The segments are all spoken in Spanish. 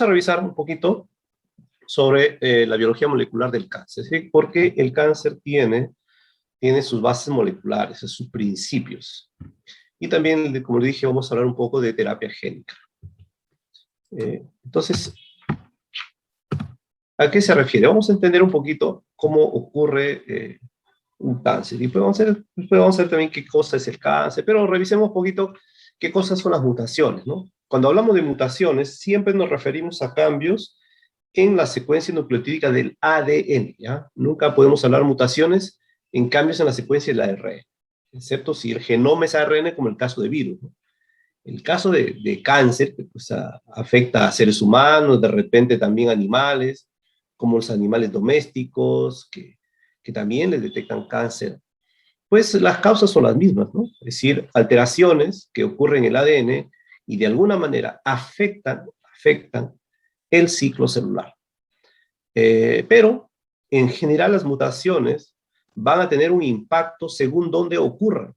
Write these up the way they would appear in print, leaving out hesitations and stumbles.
a revisar un poquito sobre la biología molecular del cáncer, ¿sí? Porque el cáncer tiene sus bases moleculares, sus principios. Y también, como le dije, vamos a hablar un poco de terapia génica. Entonces, ¿a qué se refiere? Vamos a entender un poquito cómo ocurre un cáncer. Y después vamos a ver también qué cosa es el cáncer, pero revisemos un poquito qué cosas son las mutaciones, ¿no? Cuando hablamos de mutaciones, siempre nos referimos a cambios en la secuencia nucleotídica del ADN, ¿ya? Nunca podemos hablar de mutaciones en cambios en la secuencia del ARN, excepto si el genoma es ARN, como el caso de virus, ¿no? El caso de cáncer, que pues, afecta a seres humanos, de repente también animales, como los animales domésticos, que también les detectan cáncer, pues las causas son las mismas, ¿no? Es decir, alteraciones que ocurren en el ADN y de alguna manera afectan el ciclo celular. Pero en general las mutaciones van a tener un impacto según dónde ocurran,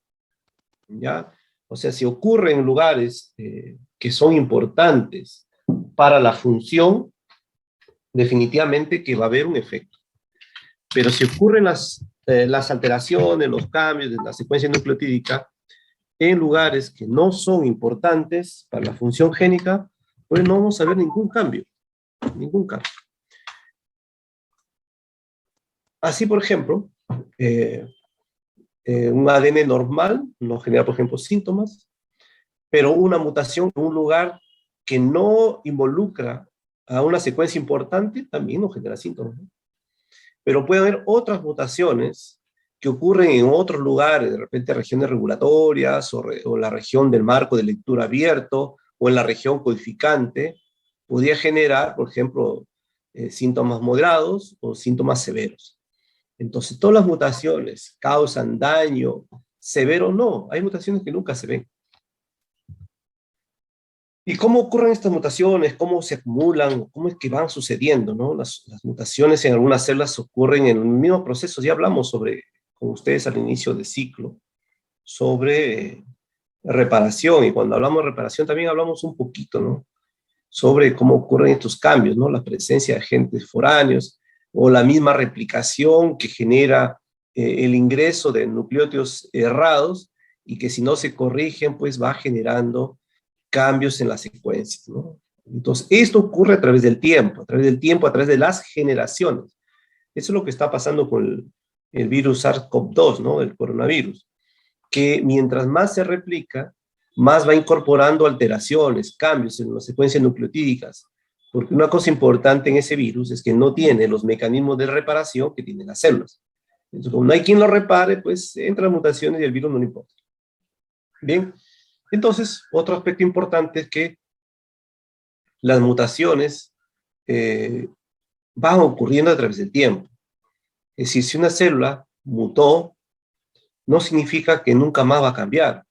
¿ya? O sea, si ocurre en lugares que son importantes para la función, definitivamente que va a haber un efecto. Pero si ocurren las alteraciones, los cambios de la secuencia nucleotídica en lugares que no son importantes para la función génica, pues no vamos a ver ningún cambio, ningún cambio. Así, por ejemplo, un ADN normal no genera, por ejemplo, síntomas, pero una mutación en un lugar que no involucra a una secuencia importante también no genera síntomas, ¿no? Pero puede haber otras mutaciones que ocurren en otros lugares, de repente regiones regulatorias o la región del marco de lectura abierto o en la región codificante, podría generar, por ejemplo, síntomas moderados o síntomas severos. Entonces, todas las mutaciones causan daño severo, no. Hay mutaciones que nunca se ven. ¿Y cómo ocurren estas mutaciones? ¿Cómo se acumulan? ¿Cómo es que van sucediendo, ¿no? Las mutaciones en algunas células ocurren en el mismo proceso. Ya hablamos con ustedes al inicio del ciclo, sobre reparación. Y cuando hablamos de reparación también hablamos un poquito, ¿no? Sobre cómo ocurren estos cambios, ¿no? La presencia de agentes foráneos o la misma replicación que genera el ingreso de nucleótidos errados y que si no se corrigen, pues va generando cambios en las secuencias, ¿no? Entonces, esto ocurre a través del tiempo, a través de las generaciones. Eso es lo que está pasando con el virus SARS-CoV-2, ¿no? El coronavirus, que mientras más se replica, más va incorporando alteraciones, cambios en las secuencias nucleotídicas, porque una cosa importante en ese virus es que no tiene los mecanismos de reparación que tienen las células. Entonces, como no hay quien lo repare, pues entran mutaciones y el virus no le importa. Bien, entonces, otro aspecto importante es que las mutaciones van ocurriendo a través del tiempo. Es decir, si una célula mutó, no significa que nunca más va a cambiar.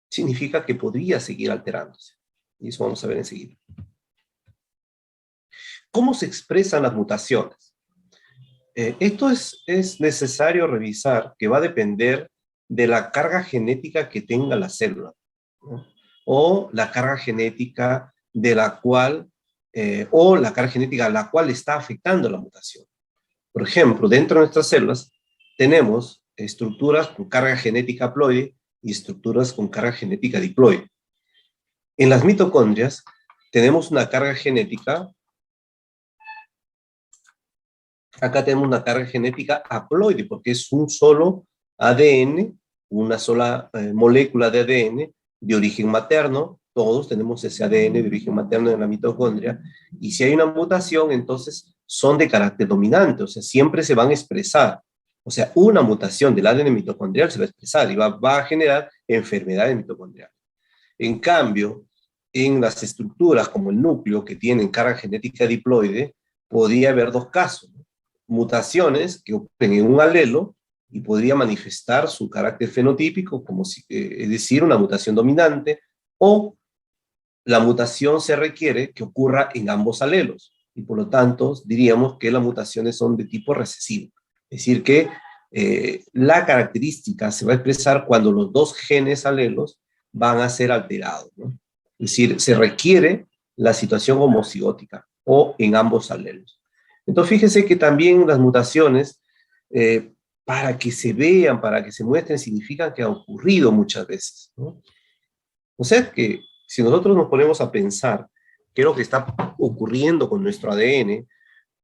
Significa que podría seguir alterándose. Y eso vamos a ver enseguida. ¿Cómo se expresan las mutaciones? Esto es necesario revisar, que va a depender de la carga genética que tenga la célula, ¿no? O la carga genética de la cual, o la carga genética a la cual está afectando la mutación. Por ejemplo, dentro de nuestras células tenemos estructuras con carga genética haploide y estructuras con carga genética diploide. En las mitocondrias tenemos una carga genética, acá tenemos una carga genética haploide, porque es un solo ADN, una sola molécula de ADN de origen materno. Todos tenemos ese ADN de origen materno en la mitocondria, y si hay una mutación, entonces son de carácter dominante, o sea, siempre se van a expresar. O sea, una mutación del ADN mitocondrial se va a expresar y va a generar enfermedades mitocondriales. En cambio, en las estructuras como el núcleo, que tienen carga genética diploide, podría haber dos casos, ¿no? Mutaciones que ocurren en un alelo y podría manifestar su carácter fenotípico, como es decir, una mutación dominante, o la mutación se requiere que ocurra en ambos alelos, y por lo tanto diríamos que las mutaciones son de tipo recesivo. Es decir, que la característica se va a expresar cuando los dos genes alelos van a ser alterados, ¿no? Es decir, se requiere la situación homocigótica o en ambos alelos. Entonces, fíjense que también las mutaciones, para que se vean, para que se muestren, significan que ha ocurrido muchas veces, ¿no? O sea que si nosotros nos ponemos a pensar qué es lo que está ocurriendo con nuestro ADN,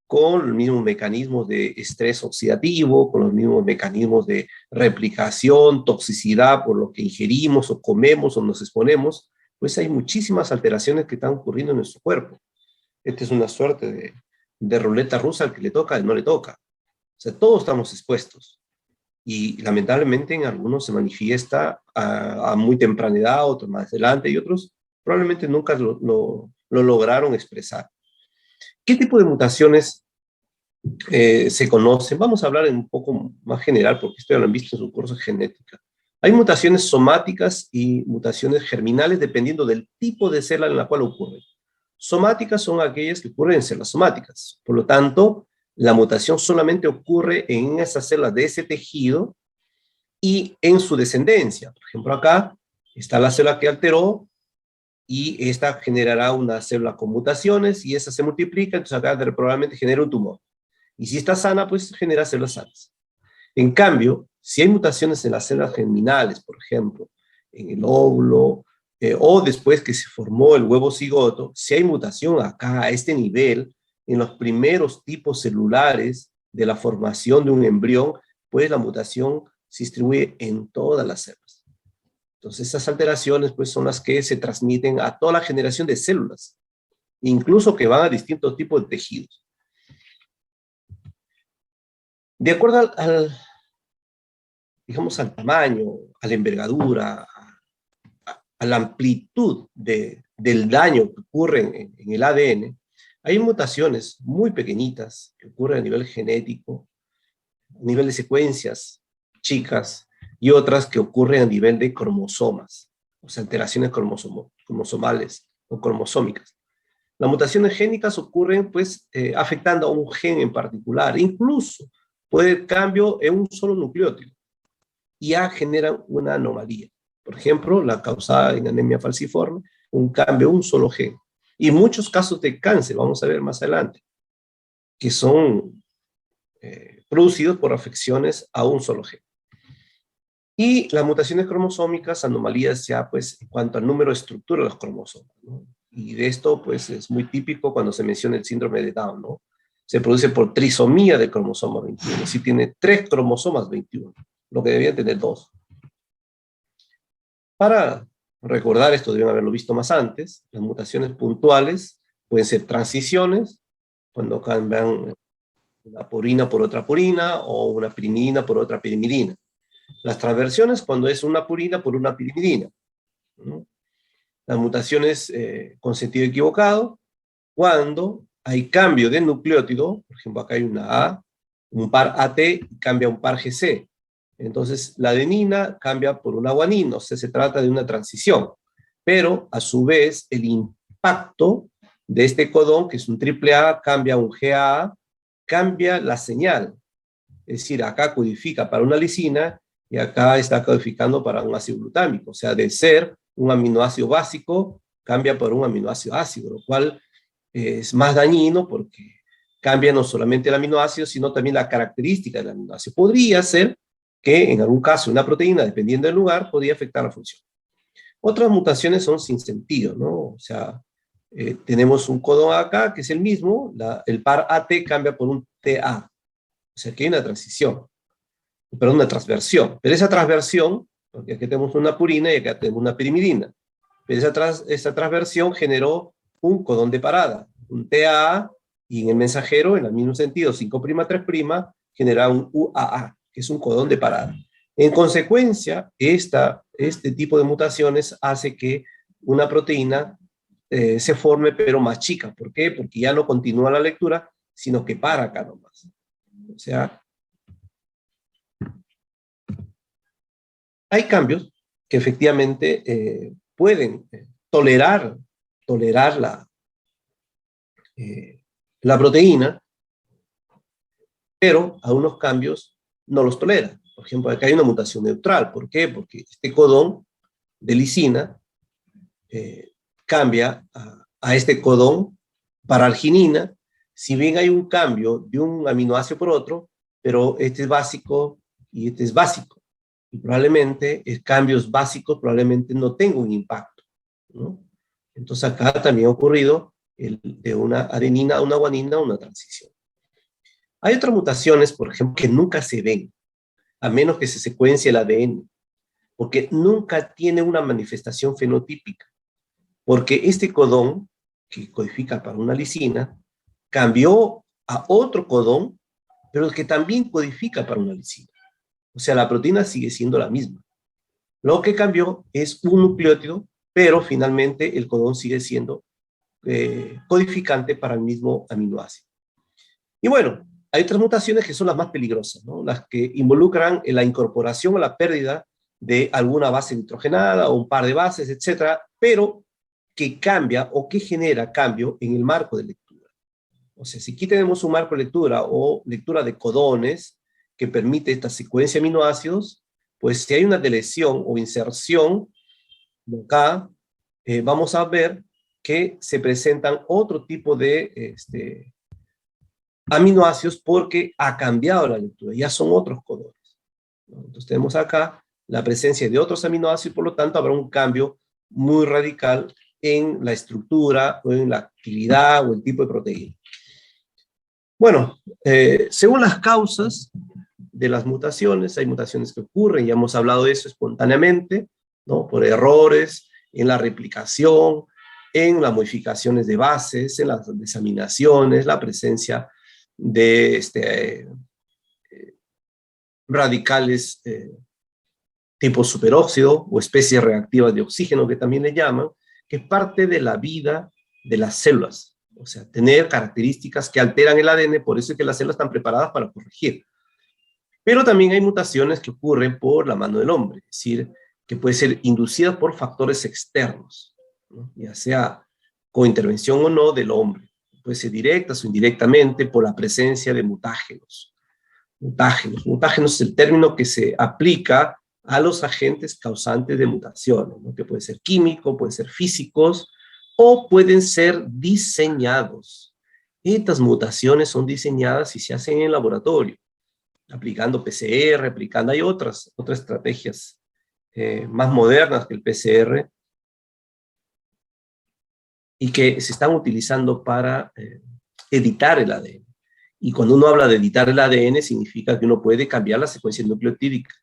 con los mismos mecanismos de estrés oxidativo, con los mismos mecanismos de replicación, toxicidad por lo que ingerimos o comemos o nos exponemos, pues hay muchísimas alteraciones que están ocurriendo en nuestro cuerpo. Esta es una suerte de ruleta rusa, al que le toca, al no le toca. O sea, todos estamos expuestos. Y lamentablemente en algunos se manifiesta a muy temprana edad, otros más adelante, y otros probablemente nunca lo lograron expresar. ¿Qué tipo de mutaciones se conocen? Vamos a hablar en un poco más general, porque esto ya lo han visto en su curso de genética. Hay mutaciones somáticas y mutaciones germinales dependiendo del tipo de célula en la cual ocurren. Somáticas son aquellas que ocurren en células somáticas. Por lo tanto, la mutación solamente ocurre en esas células de ese tejido y en su descendencia. Por ejemplo, acá está la célula que alteró y esta generará una célula con mutaciones y esa se multiplica, entonces acá probablemente genera un tumor. Y si está sana, pues genera células sanas. En cambio, si hay mutaciones en las células germinales, por ejemplo, en el óvulo, o después que se formó el huevo cigoto, si hay mutación acá a este nivel, en los primeros tipos celulares de la formación de un embrión, pues la mutación se distribuye en todas las células. Entonces, esas alteraciones pues, son las que se transmiten a toda la generación de células, incluso que van a distintos tipos de tejidos. De acuerdo digamos, al tamaño, a la envergadura, a la amplitud del daño que ocurre en el ADN, hay mutaciones muy pequeñitas que ocurren a nivel genético, a nivel de secuencias chicas, y otras que ocurren a nivel de cromosomas, o sea, alteraciones cromosomales o cromosómicas. Las mutaciones génicas ocurren, pues, afectando a un gen en particular, incluso puede haber cambio en un solo nucleótido, y ya generan una anomalía. Por ejemplo, la causada en anemia falciforme, un cambio en un solo gen. Y muchos casos de cáncer, vamos a ver más adelante, que son producidos por afecciones a un solo gen. Y las mutaciones cromosómicas, anomalías ya pues en cuanto al número de estructura de los cromosomas, ¿no? Y de esto pues es muy típico cuando se menciona el síndrome de Down, ¿no? Se produce por trisomía del cromosoma 21, si tiene 3 cromosomas 21, lo que debían tener 2. Para recordar esto, deben haberlo visto más antes, las mutaciones puntuales pueden ser transiciones, cuando cambian una purina por otra purina, o una pirimidina por otra pirimidina. Las transversiones, cuando es una purina por una pirimidina, ¿no? Las mutaciones con sentido equivocado, cuando hay cambio de nucleótido, por ejemplo, acá hay una A, un par AT cambia a un par GC. Entonces, la adenina cambia por una guanina, o sea, se trata de una transición. Pero, a su vez, el impacto de este codón, que es un triple A, cambia a un GAA, cambia la señal. Es decir, acá codifica para una lisina y acá está codificando para un ácido glutámico. O sea, de ser un aminoácido básico, cambia por un aminoácido ácido, lo cual es más dañino porque cambia no solamente el aminoácido, sino también la característica del aminoácido. Podría ser que en algún caso una proteína, dependiendo del lugar, podría afectar la función. Otras mutaciones son sin sentido, ¿no? O sea, tenemos un codón acá que es el mismo, el par AT cambia por un TA. O sea, que hay una transición, perdón, una transversión. Pero esa transversión, porque aquí tenemos una purina y acá tenemos una pirimidina, pero esa transversión generó un codón de parada, un TAA, y en el mensajero, en el mismo sentido, 5'3', genera un UAA, que es un codón de parada. En consecuencia, este tipo de mutaciones hace que una proteína se forme, pero más chica. ¿Por qué? Porque ya no continúa la lectura, sino que para acá nomás. O sea, hay cambios que efectivamente pueden tolerar la proteína, pero algunos cambios no los tolera. Por ejemplo, acá hay una mutación neutral. ¿Por qué? Porque este codón de lisina cambia a este codón para arginina, si bien hay un cambio de un aminoácido por otro, pero este es básico y este es básico. Y probablemente cambios básicos probablemente no tengan un impacto, ¿no? Entonces acá también ha ocurrido de una adenina a una guanina una transición. Hay otras mutaciones, por ejemplo, que nunca se ven, a menos que se secuencie el ADN, porque nunca tiene una manifestación fenotípica, porque este codón, que codifica para una lisina, cambió a otro codón, pero que también codifica para una lisina. O sea, la proteína sigue siendo la misma. Lo que cambió es un nucleótido, pero finalmente el codón sigue siendo codificante para el mismo aminoácido. Y bueno, hay otras mutaciones que son las más peligrosas, ¿no? Las que involucran en la incorporación o la pérdida de alguna base nitrogenada o un par de bases, etcétera, pero que cambia o que genera cambio en el marco de lectura. O sea, si aquí tenemos un marco de lectura o lectura de codones que permite esta secuencia de aminoácidos, pues si hay una deleción o inserción, acá vamos a ver que se presentan otro tipo de aminoácidos porque ha cambiado la lectura, ya son otros codones, ¿no? Entonces tenemos acá la presencia de otros aminoácidos, por lo tanto habrá un cambio muy radical en la estructura o en la actividad o el tipo de proteína. Bueno, según las causas de las mutaciones, hay mutaciones que ocurren, ya hemos hablado de eso espontáneamente, ¿no? Por errores en la replicación, en las modificaciones de bases, en las desaminaciones, la presencia de radicales tipo superóxido o especies reactivas de oxígeno que también le llaman, que es parte de la vida de las células. O sea, tener características que alteran el ADN, por eso es que las células están preparadas para corregir. Pero también hay mutaciones que ocurren por la mano del hombre, es decir, que puede ser inducida por factores externos, ¿no? Ya sea con intervención o no del hombre. Puede ser directas o indirectamente por la presencia de mutágenos. Mutágenos es el término que se aplica a los agentes causantes de mutaciones, ¿no? Que puede ser químico, pueden ser físicos, o pueden ser diseñados. Estas mutaciones son diseñadas y se hacen en laboratorio, aplicando PCR, hay otras estrategias más modernas que el PCR y que se están utilizando para editar el ADN. Y cuando uno habla de editar el ADN, significa que uno puede cambiar la secuencia nucleotídica.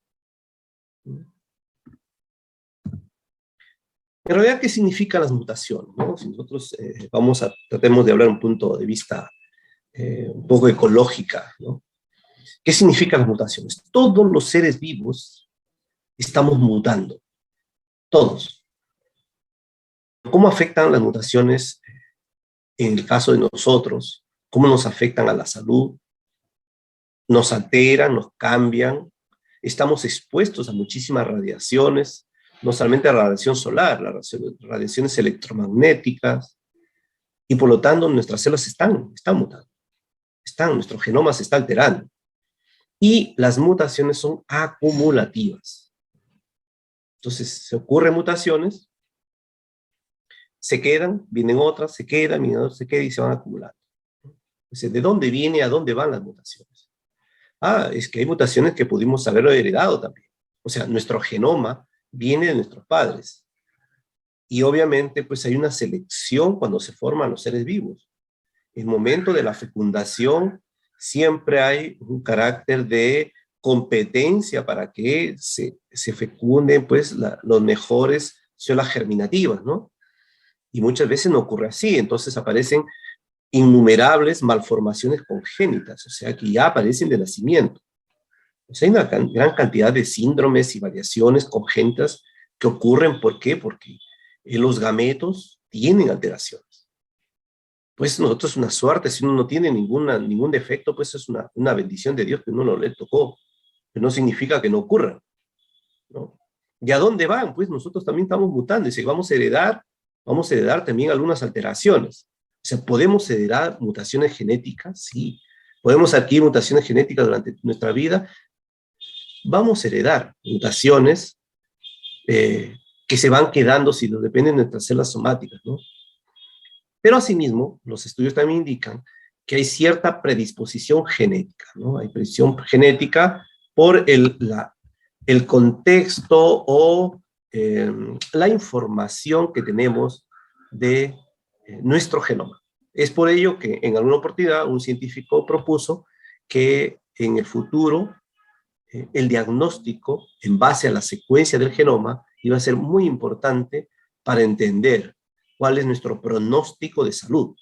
En realidad, ¿qué significan las mutaciones, ¿no? Si nosotros tratemos de hablar un punto de vista un poco ecológica, ¿no? ¿Qué significan las mutaciones? Todos los seres vivos estamos mutando, todos. ¿Cómo afectan las mutaciones en el caso de nosotros? ¿Cómo nos afectan a la salud? ¿Nos alteran, nos cambian? Estamos expuestos a muchísimas radiaciones, no solamente a la radiación solar, las radiaciones electromagnéticas, y por lo tanto nuestras células están mutando, nuestro genoma se está alterando. Y las mutaciones son acumulativas. Entonces, se ocurren mutaciones, se quedan, vienen otras, se quedan, vienen otras, se quedan y se van acumulando. Entonces, ¿de dónde viene, a dónde van las mutaciones? Es que hay mutaciones que pudimos haberlo heredado también. O sea, nuestro genoma viene de nuestros padres. Y obviamente, pues hay una selección cuando se forman los seres vivos. En el momento de la fecundación, siempre hay un carácter de competencia para que se fecunden, pues, los mejores células germinativas, ¿no? Y muchas veces no ocurre así, entonces aparecen innumerables malformaciones congénitas, o sea, que ya aparecen de nacimiento. O sea, hay una gran cantidad de síndromes y variaciones congénitas que ocurren. ¿Por qué? Porque los gametos tienen alteraciones. Pues nosotros es una suerte, si uno no tiene ningún defecto, pues es una bendición de Dios que uno no le tocó, pero no significa que no ocurra, ¿no? ¿Y a dónde van? Pues nosotros también estamos mutando, y si vamos a heredar también algunas alteraciones. O sea, ¿podemos heredar mutaciones genéticas? Sí. ¿Podemos adquirir mutaciones genéticas durante nuestra vida? Vamos a heredar mutaciones que se van quedando si nos dependen de nuestras células somáticas, ¿no? Pero asimismo, los estudios también indican que hay cierta predisposición genética, ¿no? Hay predisposición genética por el contexto o la información que tenemos de nuestro genoma. Es por ello que en alguna oportunidad un científico propuso que en el futuro el diagnóstico en base a la secuencia del genoma iba a ser muy importante para entender cuál es nuestro pronóstico de salud.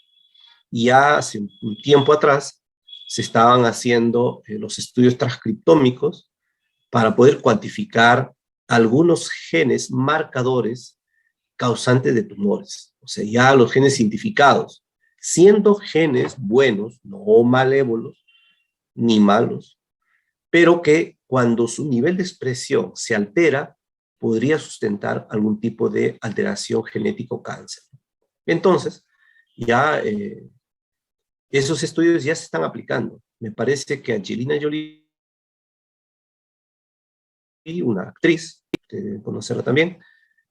Y ya hace un tiempo atrás se estaban haciendo los estudios transcriptómicos para poder cuantificar algunos genes marcadores causantes de tumores. O sea, ya los genes identificados, siendo genes buenos, no malévolos ni malos, pero que cuando su nivel de expresión se altera, podría sustentar algún tipo de alteración genética o cáncer. Entonces, ya esos estudios ya se están aplicando. Me parece que Angelina Jolie, una actriz, de conocerla también,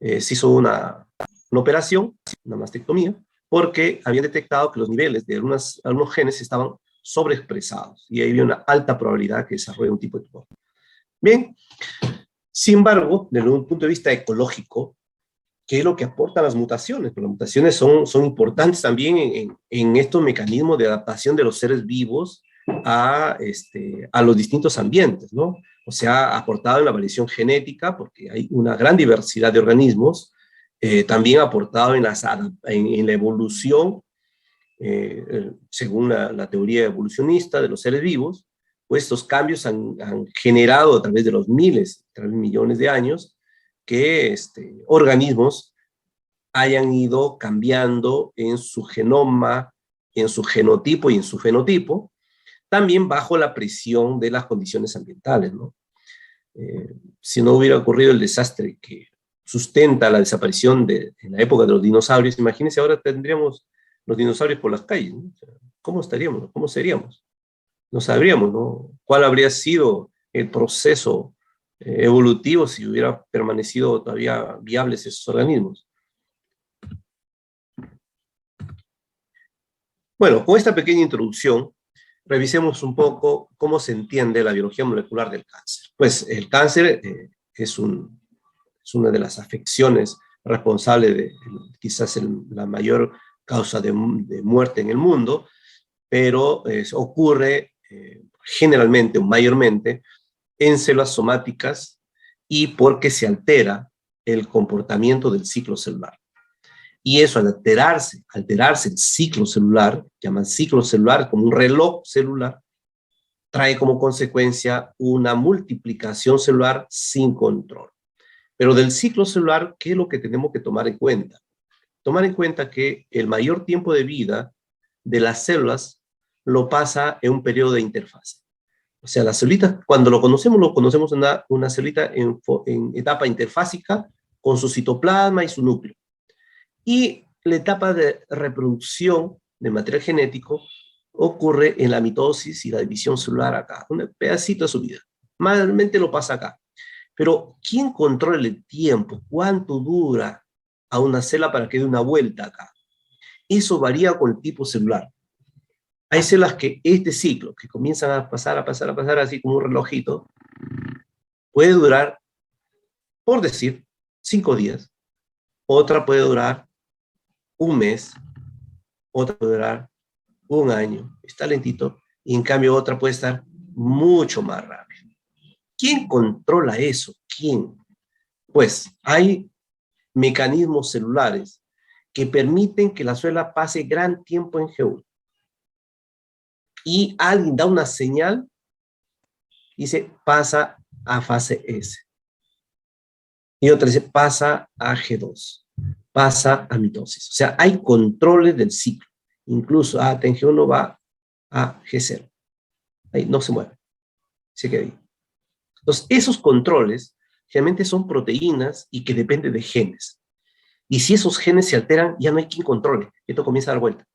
se hizo una operación, una mastectomía, porque habían detectado que los niveles de algunos genes estaban sobreexpresados y ahí había una alta probabilidad que desarrolle un tipo de tumor. Bien, sin embargo, desde un punto de vista ecológico, ¿qué es lo que aportan las mutaciones? Pues las mutaciones son importantes también en estos mecanismos de adaptación de los seres vivos a los distintos ambientes, ¿no? O sea, ha aportado en la variación genética, porque hay una gran diversidad de organismos, también ha aportado en la evolución, según la teoría evolucionista de los seres vivos, pues estos cambios han generado a través de los miles, a través de millones de años, que organismos hayan ido cambiando en su genoma, en su genotipo y en su fenotipo, también bajo la presión de las condiciones ambientales, ¿no? Si no hubiera ocurrido el desastre que sustenta la desaparición en la época de los dinosaurios, imagínense ahora tendríamos los dinosaurios por las calles, ¿no? O sea, ¿cómo estaríamos? ¿Cómo seríamos? No sabríamos, ¿no? ¿Cuál habría sido el proceso evolutivo si hubiera permanecido todavía viables esos organismos? Bueno, con esta pequeña introducción, revisemos un poco cómo se entiende la biología molecular del cáncer. Pues el cáncer es una de las afecciones responsables de quizás la mayor causa de muerte en el mundo, pero ocurre generalmente o mayormente en células somáticas y porque se altera el comportamiento del ciclo celular. Y eso al alterarse el ciclo celular, llaman ciclo celular como un reloj celular, trae como consecuencia una multiplicación celular sin control. Pero del ciclo celular, ¿qué es lo que tenemos que tomar en cuenta? Tomar en cuenta que el mayor tiempo de vida de las células lo pasa en un periodo de interfase. O sea, las células, cuando lo conocemos en una célula en etapa interfásica con su citoplasma y su núcleo. Y la etapa de reproducción de material genético ocurre en la mitosis y la división celular acá, un pedacito de su vida. Mayormente lo pasa acá. Pero ¿quién controla el tiempo? ¿Cuánto dura a una célula para que dé una vuelta acá? Eso varía con el tipo celular. Hay células que este ciclo, que comienzan a pasar, así como un relojito, puede durar, por decir, 5 días. Otra puede durar un mes. Otra puede durar un año. Está lentito. Y en cambio otra puede estar mucho más rápido. ¿Quién controla eso? ¿Quién? Pues hay mecanismos celulares que permiten que la célula pase gran tiempo en G1. Y alguien da una señal y dice, pasa a fase S. Y otra dice, pasa a G2, pasa a mitosis. O sea, hay controles del ciclo. Incluso en G1 va a G0. Ahí no se mueve, se queda ahí. Entonces, esos controles generalmente son proteínas y que dependen de genes. Y si esos genes se alteran, ya no hay quien controle. Esto comienza a dar vuelta.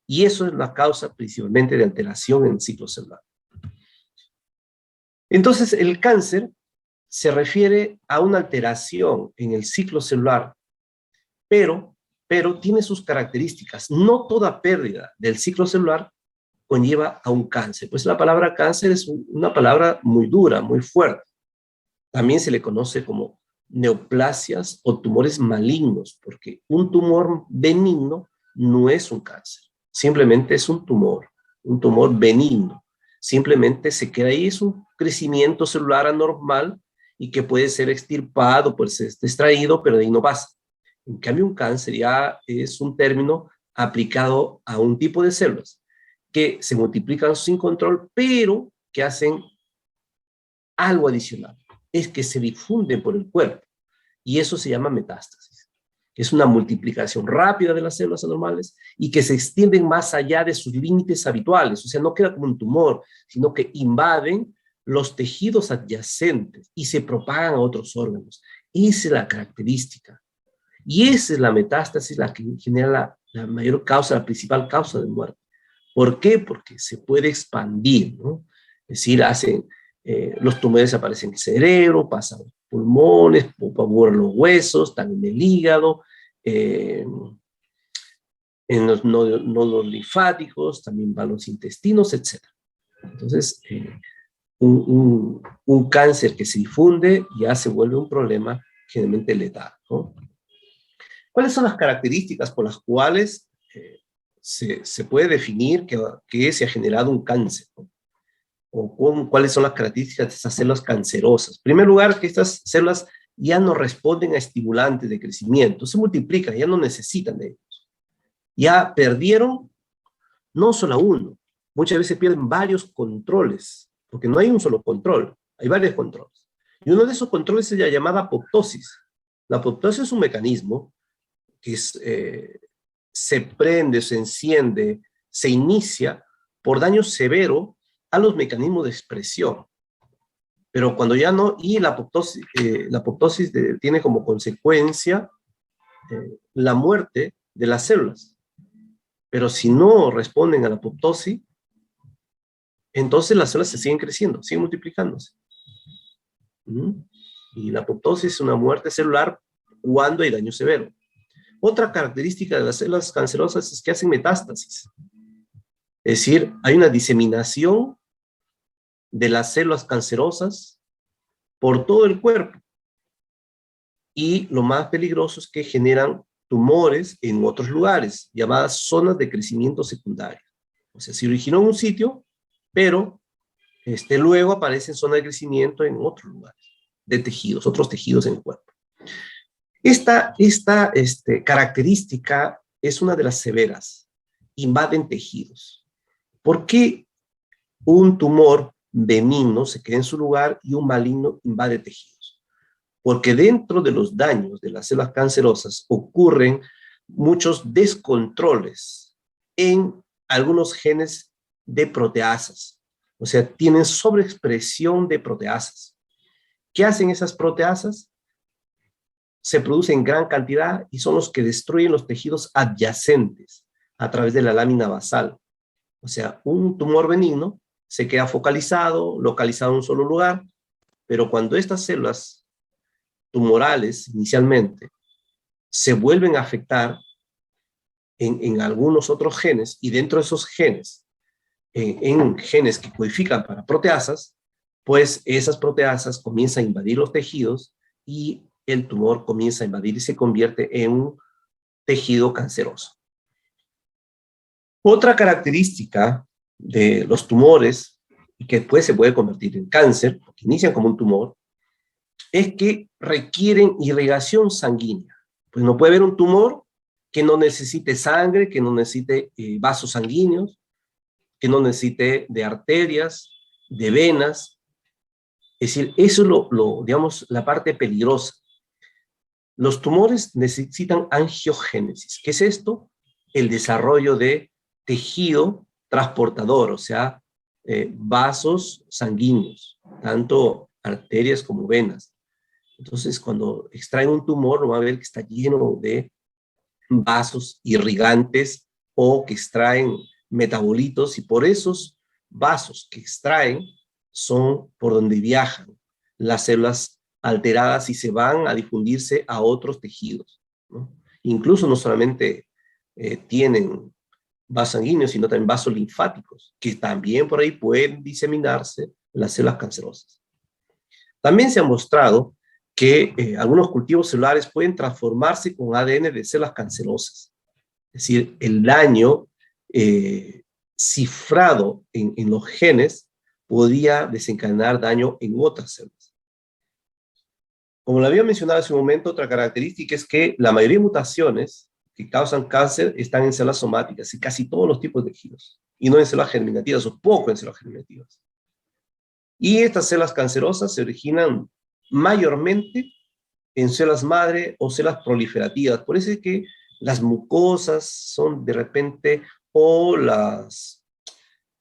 Y eso es la causa principalmente de alteración en el ciclo celular. Entonces, el cáncer se refiere a una alteración en el ciclo celular, pero pero tiene sus características. No toda pérdida del ciclo celular conlleva a un cáncer. Pues la palabra cáncer es una palabra muy dura, muy fuerte. También se le conoce como neoplasias o tumores malignos, porque un tumor benigno no es un cáncer, simplemente es un tumor benigno. Simplemente se queda ahí, es un crecimiento celular anormal y que puede ser extirpado, puede ser extraído, pero de ahí no pasa. En cambio, un cáncer ya es un término aplicado a un tipo de células que se multiplican sin control, pero que hacen algo adicional, es que se difunden por el cuerpo, y eso se llama metástasis. Es una multiplicación rápida de las células anormales y que se extienden más allá de sus límites habituales, o sea, no queda como un tumor, sino que invaden los tejidos adyacentes y se propagan a otros órganos. Esa es la característica. Y esa es la metástasis la que genera la mayor causa, la principal causa de muerte. ¿Por qué? Porque se puede expandir, ¿no? Es decir, los tumores aparecen en el cerebro, pasan a los pulmones, por los huesos, también en el hígado, en los nodos linfáticos, también van los intestinos, etc. Entonces, un cáncer que se difunde ya se vuelve un problema generalmente letal, ¿no? ¿Cuáles son las características por las cuales se puede definir que se ha generado un cáncer, ¿no? O cuáles son las características de estas células cancerosas? En primer lugar, que estas células ya no responden a estimulantes de crecimiento, se multiplican, ya no necesitan de ellos. Ya perdieron no solo uno, muchas veces pierden varios controles, porque no hay un solo control, hay varios controles. Y uno de esos controles es la llamada apoptosis. La apoptosis es un mecanismo que se prende, se enciende, se inicia por daño severo a los mecanismos de expresión. Pero cuando ya no, y la apoptosis tiene como consecuencia la muerte de las células. Pero si no responden a la apoptosis, entonces las células se siguen creciendo, siguen multiplicándose. Y la apoptosis es una muerte celular cuando hay daño severo. Otra característica de las células cancerosas es que hacen metástasis. Es decir, hay una diseminación de las células cancerosas por todo el cuerpo. Y lo más peligroso es que generan tumores en otros lugares, llamadas zonas de crecimiento secundario. O sea, se originó en un sitio, pero luego aparecen zonas de crecimiento en otros lugares, de tejidos, otros tejidos en el cuerpo. Esta característica es una de las severas. Invaden tejidos. ¿Por qué un tumor benigno se queda en su lugar y un maligno invade tejidos? Porque dentro de los daños de las células cancerosas ocurren muchos descontroles en algunos genes de proteasas. O sea, tienen sobreexpresión de proteasas. ¿Qué hacen esas proteasas? Se producen en gran cantidad y son los que destruyen los tejidos adyacentes a través de la lámina basal. O sea, un tumor benigno se queda focalizado, localizado en un solo lugar, pero cuando estas células tumorales inicialmente se vuelven a afectar en algunos otros genes, y dentro de esos genes, en genes que codifican para proteasas, pues esas proteasas comienzan a invadir los tejidos y el tumor comienza a invadir y se convierte en un tejido canceroso. Otra característica de los tumores, que después se puede convertir en cáncer, porque inician como un tumor, es que requieren irrigación sanguínea. Pues no puede haber un tumor que no necesite sangre, que no necesite vasos sanguíneos, que no necesite de arterias, de venas. Es decir, eso es digamos, la parte peligrosa. Los tumores necesitan angiogénesis. ¿Qué es esto? El desarrollo de tejido transportador, o sea, vasos sanguíneos, tanto arterias como venas. Entonces, cuando extraen un tumor, van a ver que está lleno de vasos irrigantes o que extraen metabolitos, y por esos vasos que extraen son por donde viajan las células alteradas y se van a difundirse a otros tejidos, ¿no? Incluso no solamente tienen vasos sanguíneos, sino también vasos linfáticos, que también por ahí pueden diseminarse en las células cancerosas. También se ha mostrado que algunos cultivos celulares pueden transformarse con ADN de células cancerosas. Es decir, el daño cifrado en los genes podía desencadenar daño en otras células. Como lo había mencionado hace un momento, otra característica es que la mayoría de mutaciones que causan cáncer están en células somáticas, y casi todos los tipos de tejidos, y no en células germinativas, o poco en células germinativas. Y estas células cancerosas se originan mayormente en células madre o células proliferativas. Por eso es que las mucosas son de repente, o las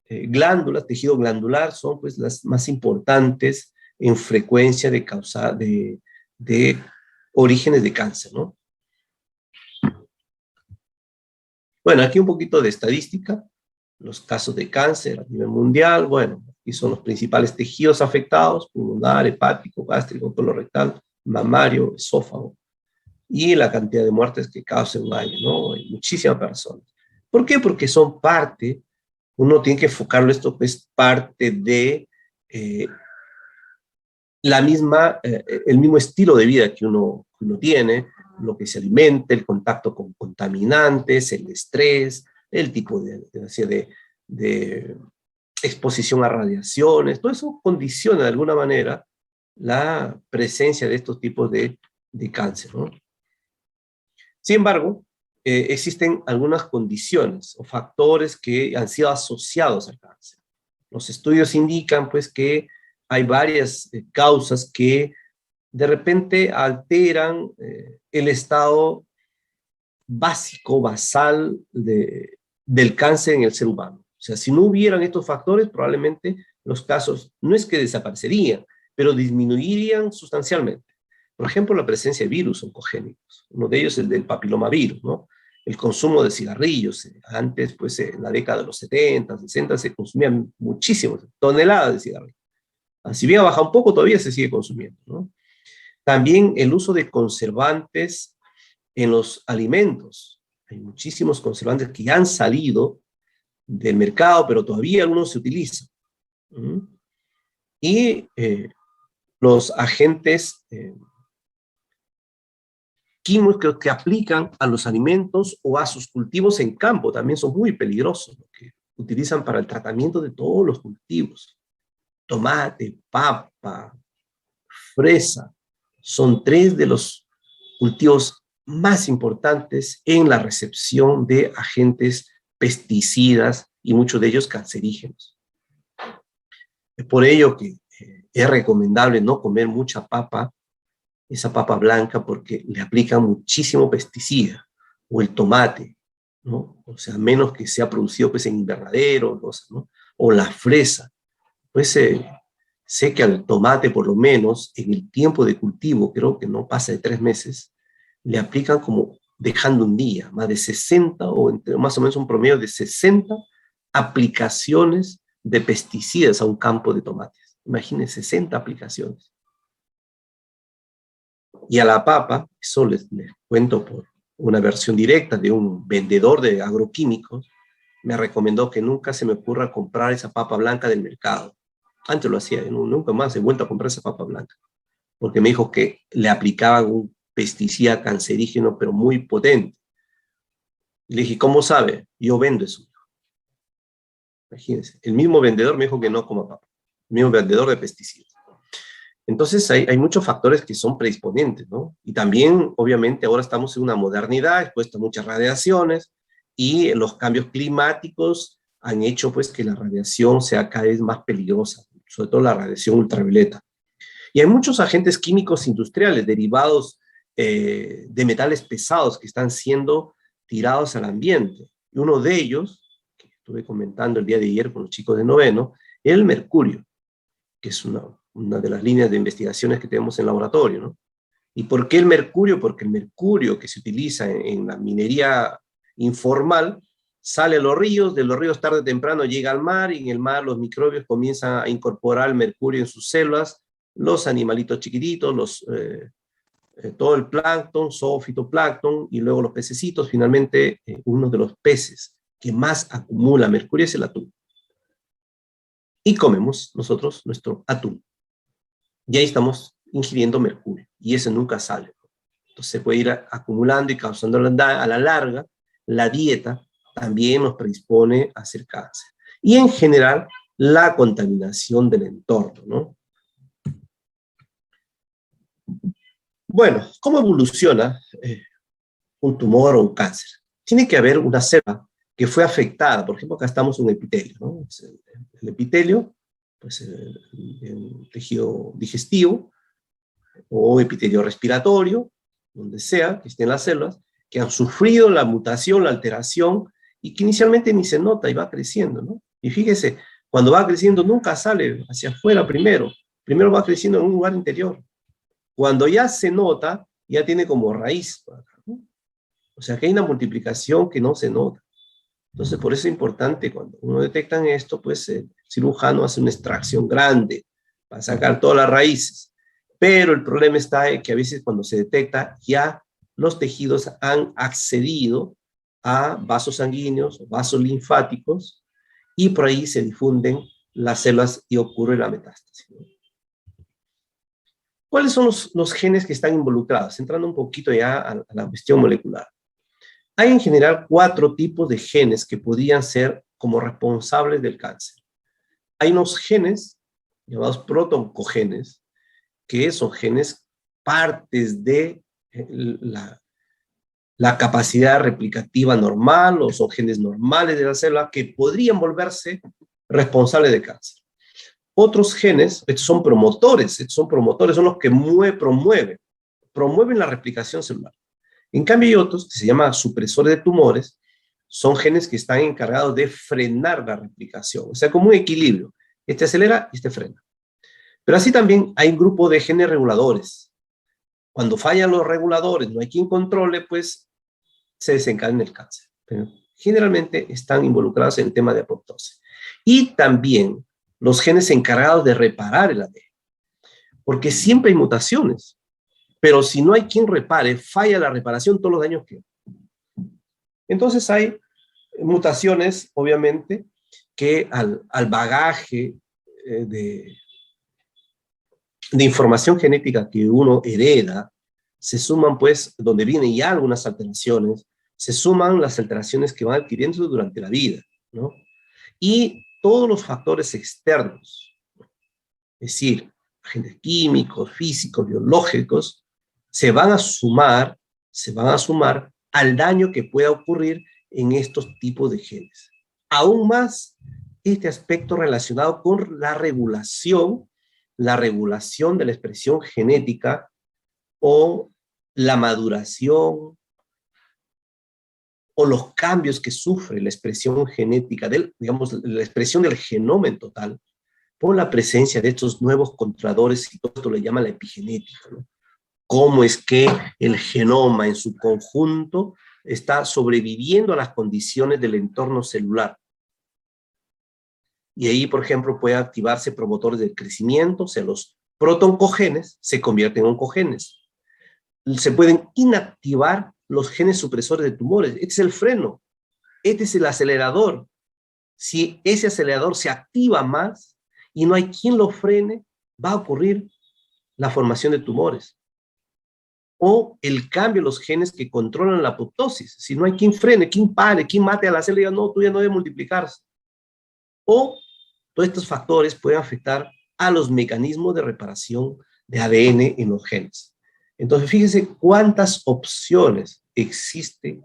glándulas, tejido glandular, son pues las más importantes en frecuencia de orígenes de cáncer, ¿no? Bueno, aquí un poquito de estadística, los casos de cáncer a nivel mundial. Bueno, aquí son los principales tejidos afectados: pulmonar, hepático, gástrico, colorectal, mamario, esófago, y la cantidad de muertes que causa un año, ¿no? Hay muchísimas personas. ¿Por qué? Porque son parte, uno tiene que enfocarlo esto, pues parte de el mismo estilo de vida que uno tiene, lo que se alimenta, el contacto con contaminantes, el estrés, el tipo de exposición a radiaciones. Todo eso condiciona de alguna manera la presencia de estos tipos de cáncer, ¿no? Sin embargo, existen algunas condiciones o factores que han sido asociados al cáncer. Los estudios indican pues que hay varias causas que de repente alteran el estado básico, basal del cáncer en el ser humano. O sea, si no hubieran estos factores, probablemente los casos no es que desaparecerían, pero disminuirían sustancialmente. Por ejemplo, la presencia de virus oncogénicos. Uno de ellos es el del papilomavirus, ¿no? El consumo de cigarrillos. Antes, pues, en la década de los 70, 60, se consumían muchísimas toneladas de cigarrillos. Si bien ha bajado un poco, todavía se sigue consumiendo, ¿no? También el uso de conservantes en los alimentos. Hay muchísimos conservantes que ya han salido del mercado, pero todavía algunos se utilizan. Y los agentes químicos que aplican a los alimentos o a sus cultivos en campo también son muy peligrosos, ¿no? Que utilizan para el tratamiento de todos los cultivos. Tomate, papa, fresa, son tres de los cultivos más importantes en la recepción de agentes pesticidas y muchos de ellos cancerígenos. Es por ello que es recomendable no comer mucha papa, esa papa blanca, porque le aplican muchísimo pesticida, o el tomate, ¿no? O sea, menos que sea producido pues en invernadero, cosas, ¿no? O la fresa, pues sé que al tomate, por lo menos, en el tiempo de cultivo, creo que no pasa de 3 meses, le aplican como dejando un día, más de 60, o más o menos un promedio de 60 aplicaciones de pesticidas a un campo de tomates. Imagínense, 60 aplicaciones. Y a la papa, eso les cuento por una versión directa de un vendedor de agroquímicos, me recomendó que nunca se me ocurra comprar esa papa blanca del mercado. Antes lo hacía, nunca más he vuelto a comprar esa papa blanca, porque me dijo que le aplicaban un pesticida cancerígeno, pero muy potente. Y le dije, ¿cómo sabe? Yo vendo eso. Imagínense, el mismo vendedor me dijo que no coma papa, el mismo vendedor de pesticidas. Entonces hay muchos factores que son predisponentes, ¿no? Y también, obviamente, ahora estamos en una modernidad, expuesta a muchas radiaciones, y los cambios climáticos han hecho pues que la radiación sea cada vez más peligrosa, sobre todo la radiación ultravioleta. Y hay muchos agentes químicos industriales derivados de metales pesados que están siendo tirados al ambiente. Y uno de ellos, que estuve comentando el día de ayer con los chicos de noveno, es el mercurio, que es una de las líneas de investigaciones que tenemos en laboratorio, ¿no? ¿Y por qué el mercurio? Porque el mercurio que se utiliza en la minería informal sale a los ríos, de los ríos tarde o temprano llega al mar, y en el mar los microbios comienzan a incorporar el mercurio en sus células, los animalitos chiquititos, todo el plancton, zoofitoplancton, y luego los pececitos. Finalmente, uno de los peces que más acumula mercurio es el atún. Y comemos nosotros nuestro atún. Y ahí estamos ingiriendo mercurio, y ese nunca sale. Entonces se puede ir acumulando y causando a la larga. La dieta también nos predispone a hacer cáncer. Y en general, la contaminación del entorno, ¿no? Bueno, ¿cómo evoluciona un tumor o un cáncer? Tiene que haber una célula que fue afectada. Por ejemplo, acá estamos en un epitelio, ¿no? El epitelio, pues el tejido digestivo o epitelio respiratorio, donde sea que estén las células, que han sufrido la mutación, la alteración, y que inicialmente ni se nota y va creciendo, ¿no? Y fíjese, cuando va creciendo nunca sale hacia afuera primero va creciendo en un lugar interior. Cuando ya se nota, ya tiene como raíz, ¿no? O sea que hay una multiplicación que no se nota. Entonces, por eso es importante, cuando uno detecta esto, pues el cirujano hace una extracción grande para sacar todas las raíces. Pero el problema está en que a veces cuando se detecta, ya los tejidos han accedido a vasos sanguíneos, vasos linfáticos, y por ahí se difunden las células y ocurre la metástasis, ¿no? ¿Cuáles son los genes que están involucrados? Entrando un poquito ya a la cuestión molecular. Hay en general 4 tipos de genes que podrían ser como responsables del cáncer. Hay unos genes llamados protoncogenes, que son genes partes de la capacidad replicativa normal, o son genes normales de la célula que podrían volverse responsables de cáncer. Otros genes, estos son promotores, son los que promueven la replicación celular. En cambio hay otros que se llaman supresores de tumores, son genes que están encargados de frenar la replicación, o sea, como un equilibrio. Este acelera y este frena. Pero así también hay un grupo de genes reguladores. Cuando fallan los reguladores, no hay quien controle, pues se desencadena el cáncer. Pero generalmente están involucrados en el tema de apoptosis. Y también los genes encargados de reparar el ADN, porque siempre hay mutaciones. Pero si no hay quien repare, falla la reparación, todos los daños quedan. Entonces hay mutaciones, obviamente, que al bagaje de información genética que uno hereda, se suman, pues, donde vienen ya algunas alteraciones, se suman las alteraciones que van adquiriendo durante la vida, ¿no? Y todos los factores externos, es decir, agentes químicos, físicos, biológicos, se van a sumar al daño que pueda ocurrir en estos tipos de genes. Aún más, este aspecto relacionado con la regulación de la expresión genética o la maduración o los cambios que sufre la expresión genética, digamos, la expresión del genoma en total, por la presencia de estos nuevos controladores, y todo esto le llama la epigenética, ¿no? Cómo es que el genoma en su conjunto está sobreviviendo a las condiciones del entorno celular. Y ahí, por ejemplo, puede activarse promotores del crecimiento, o sea, los protoncogenes se convierten en oncogenes. Se pueden inactivar los genes supresores de tumores. Este es el freno, este es el acelerador. Si ese acelerador se activa más y no hay quien lo frene, va a ocurrir la formación de tumores. O el cambio de los genes que controlan la apoptosis. Si no hay quien frene, quien pare, quien mate a la célula, no, tú ya no debes multiplicarse. O todos estos factores pueden afectar a los mecanismos de reparación de ADN en los genes. Entonces, fíjense cuántas opciones existen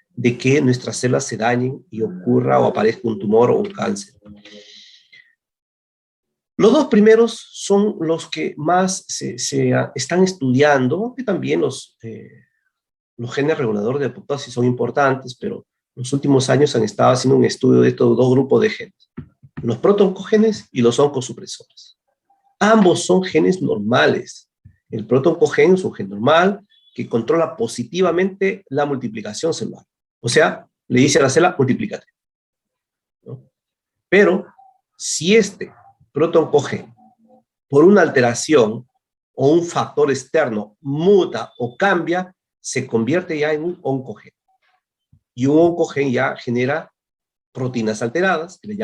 de que nuestras células se dañen y ocurra o aparezca un tumor o un cáncer. Los 2 primeros son los que más se están estudiando, aunque también los genes reguladores de apoptosis son importantes, pero en los últimos años han estado haciendo un estudio de estos 2 grupos de genes, los protoncogenes y los oncosupresores. Ambos son genes normales. El protoncogen es un gen normal que controla positivamente la multiplicación celular. O sea, le dice a la célula, multiplícate, ¿no? Pero si este protoncogen, por una alteración, o un factor externo muta o cambia, se convierte ya en un oncogen. Y un oncogen ya genera proteínas alteradas, que le